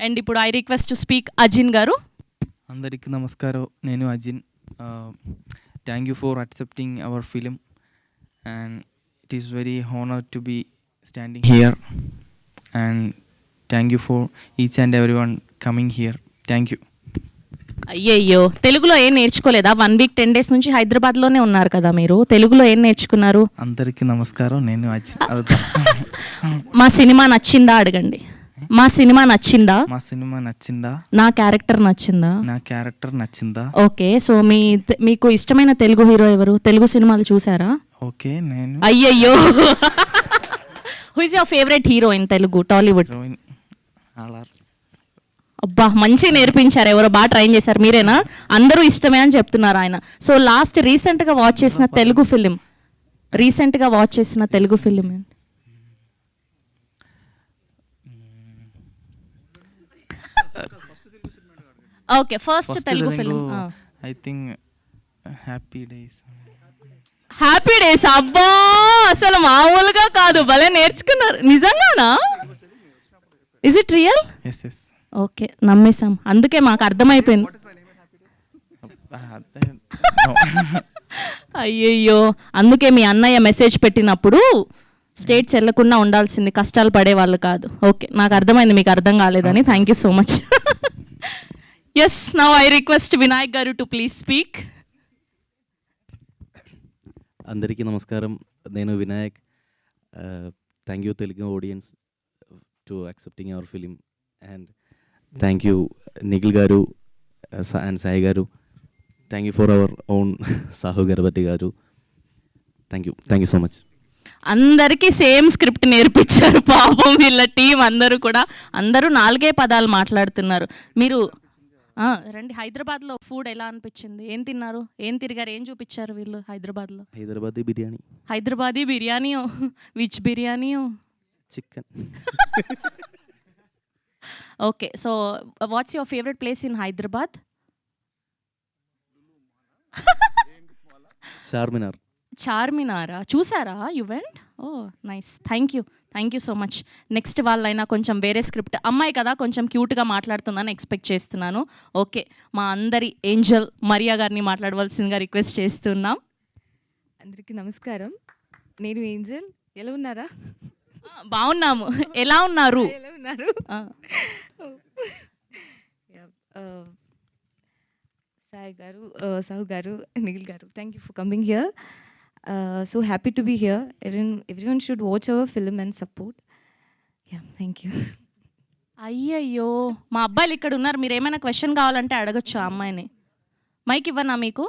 And ఇప్పుడు I request to speak Ajin garu. అందరికీ నమస్కారం, నేను Ajin. Thank you for accepting our film and it is very honour to be standing here and thank you for each and every one coming here. Thank you. అయ్యయ్యో, తెలుగులో ఏం నేర్చుకోలేదా? 1 week 10 days నుంచి హైదరాబాద్లోనే ఉన్నారు కదా మీరు, తెలుగులో ఏం నేర్చుకున్నారు? అందరికీ నమస్కారం, నేను అజిన్. మా సినిమా నచ్చిందా అడగండి. మా సినిమా నచ్చిందా? మా సినిమా నచ్చిందా? నా క్యారెక్టర్ నచ్చిందా? నా క్యారెక్టర్ నచ్చిందా? ఓకే, సో మీకు ఇష్టమైన తెలుగు హీరో ఎవరు? తెలుగు సినిమాలు చూసారా? ఓకే, నేను. అయ్యయ్యో, who is your favourite hero in Telugu Tollywood? Rohini ఆల్ఆర్. అబ్బా, మంచిగా నేర్పించారు. ఎవరో బాగా ట్రైన్ చేశారు. మీరేనా? అందరూ ఇష్టమే అని చెప్తున్నారు ఆయన. సో లాస్ట్ రీసెంట్గా వాచ్ చేసిన Telugu film, okay, first Telugu film I think happy days. Happy days. అబ్బా, అసలు మామూలుగా కాదు, భలే నేర్చుకున్నారు. నిజంగానా? Is it real? Yes yes. Okay, నమ్మేశాం, అందుకే మాకు అర్థమైపోయింది. అయ్యయ్యో, అందుకే మీ అన్నయ్య మెసేజ్ పెట్టినప్పుడు స్టేట్స్ వెళ్లకుండా ఉండాల్సింది, కష్టాలు పడేవాళ్ళు కాదు. ఓకే, నాకు అర్థమైంది, మీకు అర్థం కాలేదని. Thank you so much. Yes, now I request Vinayak garu to please speak. అందరికీ నమస్కారం, నేను Vinayak. Thank you Telugu audience to accepting our film and thank you Nikhil garu and Sai garu. Thank you for our own Sahu Ganapathi garu. Thank you so much. అందరికీ same script నేర్పించారు పాపం వీళ్ళ team అందరూ కూడా. అందరూ 4 పదాలు మాట్లాడుతున్నారు. మీరు రండి, హైదరాబాద్లో ఫుడ్ ఎలా అనిపించింది? ఏం తిన్నారు? ఏం తిరిగారు? ఏం చూపించారు వీళ్ళు హైదరాబాద్లో? Hyderabadi biryani. Which biryani? Chicken. Okay, so what's your favourite place in Hyderabad? చార్మినారా? చూసారా? You went? Oh nice, thank you so much. Next వాళ్ళైనా కొంచెం వేరే స్క్రిప్ట్, అమ్మాయి కదా కొంచెం క్యూట్గా మాట్లాడుతుందని ఎక్స్పెక్ట్ చేస్తున్నాను. ఓకే, మా అందరి ఏంజల్ మరియా గారిని మాట్లాడవలసిందిగా రిక్వెస్ట్ చేస్తున్నాం. అందరికీ నమస్కారం, నేను ఏంజల్. ఎలా ఉన్నారా? బాగున్నాము, ఎలా ఉన్నారు? సాయి గారు, Sahu garu, Nikhil garu, thank you for coming here. So happy to be here. Everyone should watch our film and support. Thank you. అయ్యయ్యో, మా అబ్బాయిలు ఇక్కడ ఉన్నారు, మీరు ఏమైనా క్వశ్చన్ కావాలంటే అడగచ్చు ఆ అమ్మాయిని. మైక్ ఇవ్వనా మీకు?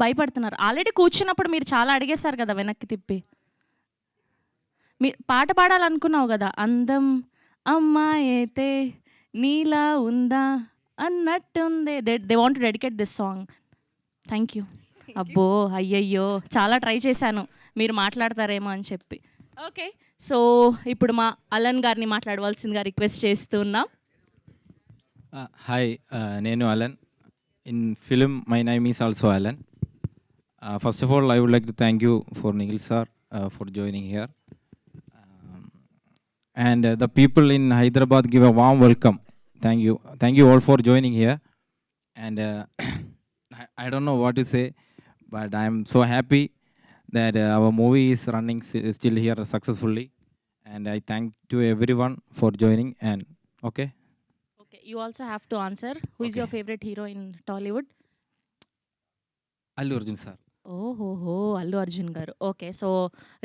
భయపడుతున్నారు. ఆల్రెడీ కూర్చున్నప్పుడు మీరు చాలా అడిగేశారు కదా వెనక్కి తిప్పి. మీ పాట పాడాలనుకున్నావు కదా, అందం అమ్మాయి అయితే నీలా ఉందా అన్నట్టుంది. They want to dedicate this song. Thank you. అబ్బో, అయ్యయ్యో, చాలా ట్రై చేశాను మీరు మాట్లాడతారేమో అని చెప్పి. ఓకే, సో ఇప్పుడు మా అలన్ గారిని మాట్లాడవలసిందిగా రిక్వెస్ట్ చేస్తున్నాం. హాయ్, నేను Alan. In film my name is also Alan. First of all I would like to thank you for Nikhil sir for joining here. And the people in Hyderabad give a warm welcome. Thank you all for joining here. And I don't know what to say, but I am so happy that our movie is running still here successfully. And I thank to everyone for joining. And okay, you also have to answer. Who is your favorite hero in Tollywood? Allu Arjun sir. ఓహో, Allu Arjun garu. Okay, so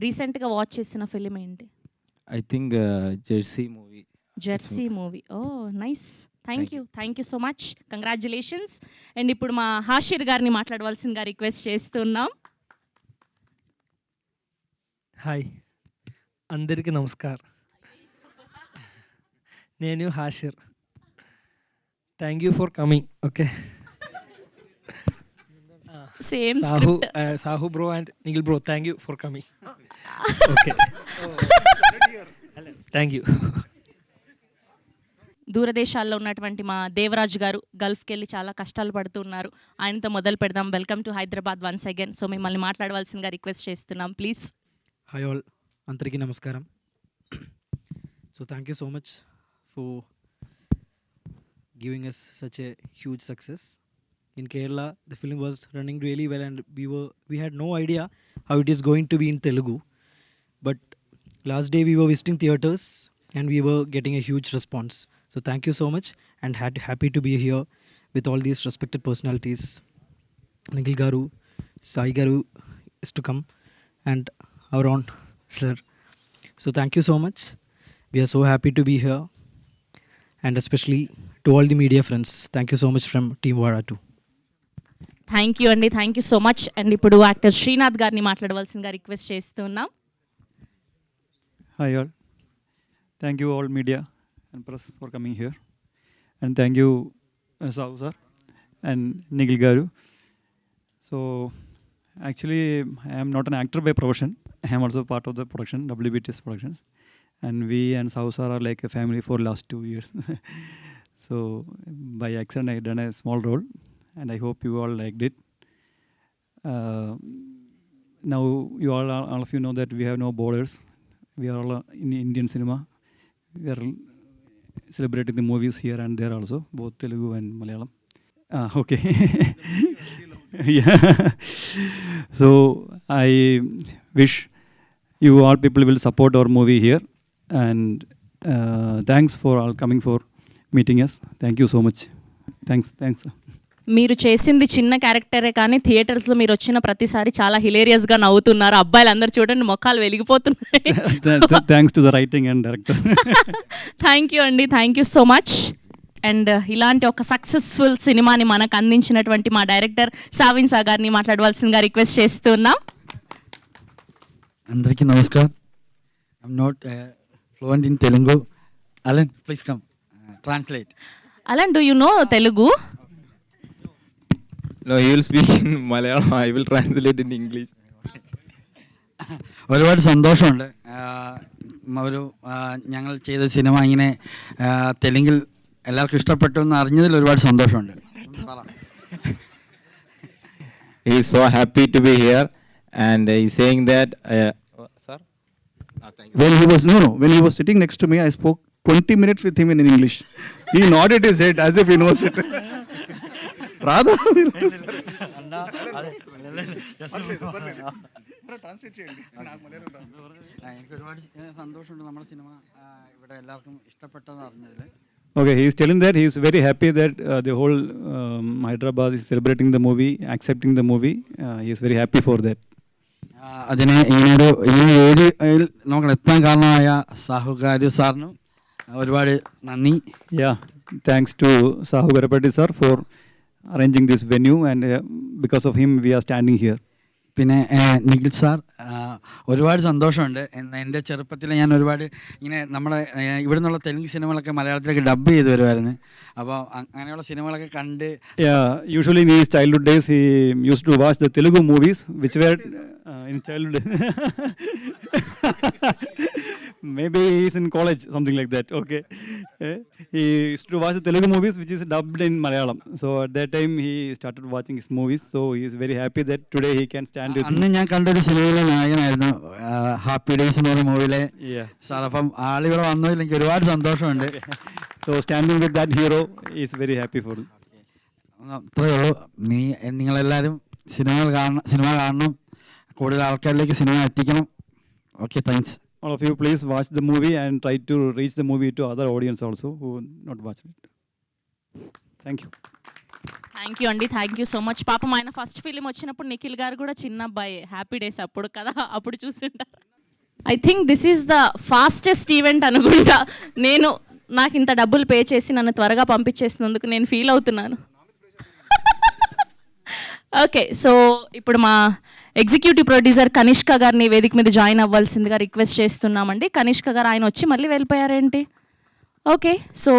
రీసెంట్గా watch చేసిన film ఏంటి? I think Jersey movie. Oh nice, thank you so much, congratulations. And ఇప్పుడు మా హాషిర్ గారిని మాట్లాడవలసిందిగా request చేస్తున్నాం. Hi, అందరికీ నమస్కారం, నేను Hashir. Thank you for coming. Okay, same Sahu bro and Nikhil bro, thank you for coming. Okay, thank you. దూరదేశాల్లో ఉన్నటువంటి మా దేవరాజు గారు గల్ఫ్కి వెళ్ళి చాలా కష్టాలు పడుతున్నారు. ఆయనతో మొదలు పెడదాం. Welcome to Hyderabad once again. So మిమ్మల్ని మాట్లాడవలసిందిగా రిక్వెస్ట్ చేస్తున్నాం, ప్లీజ్. హాయ్ ఆల్, అందరికీ నమస్కారం. So thank you so much for giving us such a huge success. In Kerala, the film was running really well, and we had no idea how it is going to be in Telugu. But last day we were visiting theaters, and we were getting a huge response. So thank you so much, and happy to be here with all these respected personalities. Nikhil Garu, Sai Garu is to come, and our own sir. So thank you so much. We are so happy to be here, and especially to all the media friends. Thank you so much from Team Vara 2. Thank you అండి, thank you so much. And ఇప్పుడు actor Srinath గారిని మాట్లాడవలసిందిగా request చేస్తున్నాం. Hi all. Thank you all media and press for coming here. And thank you Sahu sir and Nikhil Garu. So actually I am not an actor by profession. I am also part of the production, WBTS Productions. And we and Sahu sir are like a family for last 2 years. So by accident I done a small role and I hope you all liked it. Now you all of you know that we have no borders. We are all in Indian cinema. We are celebrating the movies here and there also, both Telugu and Malayalam. Okay. Yeah. So I wish you all people will support our movie here, and thanks for all coming for meeting us. Thank you so much. Thanks. మీరు చేసింది చిన్న క్యారెక్టరే కానీ థియేటర్స్లో మీరు వచ్చిన ప్రతిసారి చాలా హిలేరియస్గా నవ్వుతున్నారు. అబ్బాయిలు అందరు చూడండి మొక్కలు వెలిగిపోతున్నాయి. Thanks to the writing and director. Thank you అండి, thank you so much. And ఇలాంటి ఒక సక్సెస్ఫుల్ సినిమాని మనకు అందించినటువంటి మా డైరెక్టర్ సావిన్ సా గారిని మాట్లాడవలసిందిగా రిక్వెస్ట్ చేస్తున్నాం. అందరికీ నమస్కారం. I'm not fluent in Telugu. Alan please come translate. Alan, do you know Telugu? No, he will speak in Malayalam. I will translate in English. ഒരുപാട് സന്തോഷമുണ്ട്. ഒരു ഞങ്ങൾ ചെയ്ത സിനിമ ഇങ്ങനെ തെലുങ്കിൽ എല്ലാവർക്കും ഇഷ്ടപ്പെട്ടു എന്ന് അറിഞ്ഞതിൽ ഒരുപാട് സന്തോഷമുണ്ട്. He is so happy to be here, and he is saying that. Sir? Thank you. When he was sitting next to me, I spoke 20 minutes with him in English. He nodded his head as if he knows it. రాదా మీరు translate చేయండి. എനിക്ക് ഒരുപാട് സന്തോഷമുണ്ട് നമ്മുടെ cinema ഇവിടെ എല്ലാവർക്കും ഇഷ്ടപ്പെട്ടെന്ന് അറിഞ്ഞതിൽ. Okay, he is telling that he is very happy that the whole Hyderabad is celebrating the movie, accepting the movie. He is very happy for that. അതിനെ ഇങ്ങനെ വേദിയിൽ നമുക്ക് എത്താൻ കാരണമായ സാഹുകാരി സാറിനും ഒരുപാട് നന്ദി. Yeah, thanks to Sahu Garapati sir for arranging this venue, and because of him we are standing here. പിന്നെ നിഖിൽ സാർ, ഒരുപാട് സന്തോഷമുണ്ട്. എൻ്റെ ചെറുപ്പത്തിൽ ഞാൻ ഒരുപാട് ഇങ്ങനെ നമ്മുടെ ഇവിടെ നിന്നുള്ള തെലുങ്ക് സിനിമകളൊക്കെ മലയാളത്തിലേക്ക് ഡബ് ചെയ്ത് വരുമായിരുന്നു. അപ്പോൾ അങ്ങനെയുള്ള സിനിമകളൊക്കെ കണ്ട്. Yeah, usually in his childhood days he used to watch the Telugu movies which were in childhood. Maybe he is in college, something like that. Okay. He used to watch the Telugu movies which is dubbed in Malayalam. So at that time he started watching his movies. So he is very happy that today he can stand with അന്ന് ഞാൻ കണ്ടൊരു സിനിമയിലെ നായകനായിരുന്നു, happy days എന്ന് പറയുന്ന മൂവിയിലെ sir. അപ്പം ആളിവിടെ വന്നതിൽ എനിക്ക് ഒരുപാട് സന്തോഷമുണ്ട്. So standing with that hero is very happy for him. അത്രയേ ഉള്ളൂ. നിങ്ങളെല്ലാവരും സിനിമ കാണണം, കൂടുതൽ ആൾക്കാരിലേക്ക് സിനിമ എത്തിക്കണം. Okay, thanks. All of you please watch the movie and try to reach the movie to other audience also who not watched it. Thank you. Thank you అండి, thank you so much. పాపం ఆయన first film వచ్చినప్పుడు నిఖిల్ గారు కూడా చిన్న అబ్బాయి, happy days అప్పుడు కదా, అప్పుడు చూస్తుంటారు. I think this is the fastest event అనుకుంటా. నాకు ఇంత డబ్బులు పే చేసి నన్ను త్వరగా పంపించేసినందుకు నేను ఫీల్ అవుతున్నాను. ఓకే, సో ఇప్పుడు మా ఎగ్జిక్యూటివ్ ప్రొడ్యూసర్ కనిష్క గారిని వేదిక మీద జాయిన్ అవ్వాల్సిందిగా రిక్వెస్ట్ చేస్తున్నామండి. కనిష్క గారు ఆయన వచ్చి మళ్ళీ వెళ్ళిపోయారేంటి? ఓకే, సో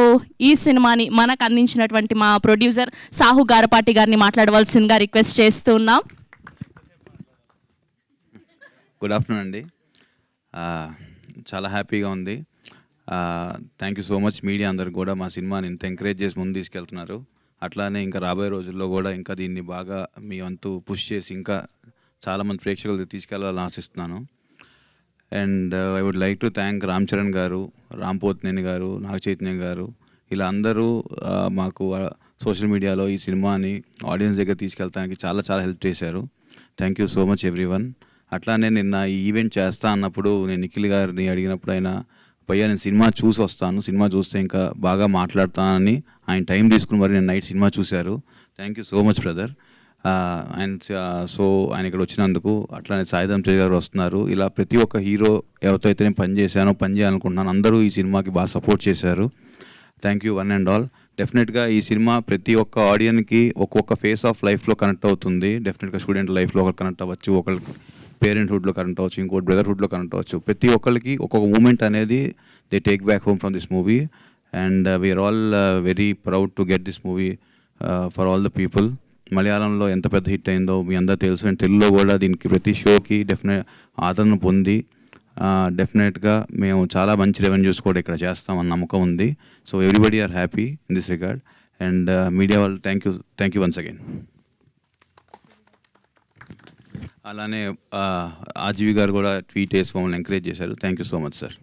ఈ సినిమాని మనకు అందించినటువంటి మా ప్రొడ్యూసర్ సాహు గారపాటి గారిని మాట్లాడవలసిందిగా రిక్వెస్ట్ చేస్తున్నాం. గుడ్ ఆఫ్టర్నూన్ అండి. చాలా హ్యాపీగా ఉంది. Thank you so much media అందరికి కూడా మా సినిమాని ఇంత ఎంకరేజ్ చేసి ముందు తీసుకెళ్తున్నారు. అట్లానే ఇంకా రాబోయే రోజుల్లో కూడా ఇంకా దీన్ని బాగా మీ వంతు పుష్ చేసి ఇంకా చాలామంది ప్రేక్షకులు తీసుకెళ్లాలని ఆశిస్తున్నాను. And I would like to thank Ram Charan garu, Ram Pothineni గారు, నాగ చైతన్య గారు, ఇలా అందరూ మాకు సోషల్ మీడియాలో ఈ సినిమాని ఆడియన్స్ దగ్గర తీసుకెళ్తానికి చాలా చాలా హెల్ప్ చేశారు. Thank you so much everyone. అట్లానే నిన్న ఈ ఈవెంట్ చేస్తా అన్నప్పుడు నేను నిఖిల్ గారిని అడిగినప్పుడు భయ్యా నేను సినిమా చూసి వస్తాను, సినిమా చూస్తే ఇంకా బాగా మాట్లాడతానని ఆయన టైం తీసుకుని మరి నేను నైట్ సినిమా చూశారు. Thank you so much brother. ఆయన ఇక్కడ వచ్చినందుకు. అట్లానే సాయిధం తేజ్ గారు వస్తున్నారు. ఇలా ప్రతి ఒక్క హీరో ఎవరితో అయితే నేను పని చేయాలనుకుంటున్నాను అందరూ ఈ సినిమాకి బాగా సపోర్ట్ చేశారు. Thank you one and all. డెఫినెట్గా ఈ సినిమా ప్రతి ఒక్క ఆడియన్కి ఒక్కొక్క ఫేస్ ఆఫ్ లైఫ్లో కనెక్ట్ అవుతుంది. డెఫినెట్గా స్టూడెంట్ లైఫ్లో ఒకరు కనెక్ట్ అవ్వచ్చు, ఒకరికి పేరెంట్హుడ్లో కనెక్ట్ అవ్వచ్చు, ఇంకోటి బ్రదర్హుడ్లో కనెక్ట్ అవ్వచ్చు. ప్రతి ఒక్కరికి ఒక్కొక్క మూమెంట్ అనేది they take back home from this movie and we are all very proud to get this movie for all the people. మలయాళంలో ఎంత పెద్ద హిట్ అయిందో మీ అందరూ తెలుసు అండ్ తెలుగులో కూడా దీనికి ప్రతి షోకి ఆదరణ పొంది డెఫినెట్గా మేము చాలా మంచి రెవెన్యూస్ కూడా ఇక్కడ చేస్తామన్న నమ్మకం ఉంది. So everybody are happy in this regard and media వాళ్ళు థ్యాంక్ యూ వన్స్ అగైన్. అలానే ఆర్జీవి గారు కూడా ట్వీట్ వేసి మమ్మల్ని ఎంకరేజ్ చేశారు. Thank you so much sir.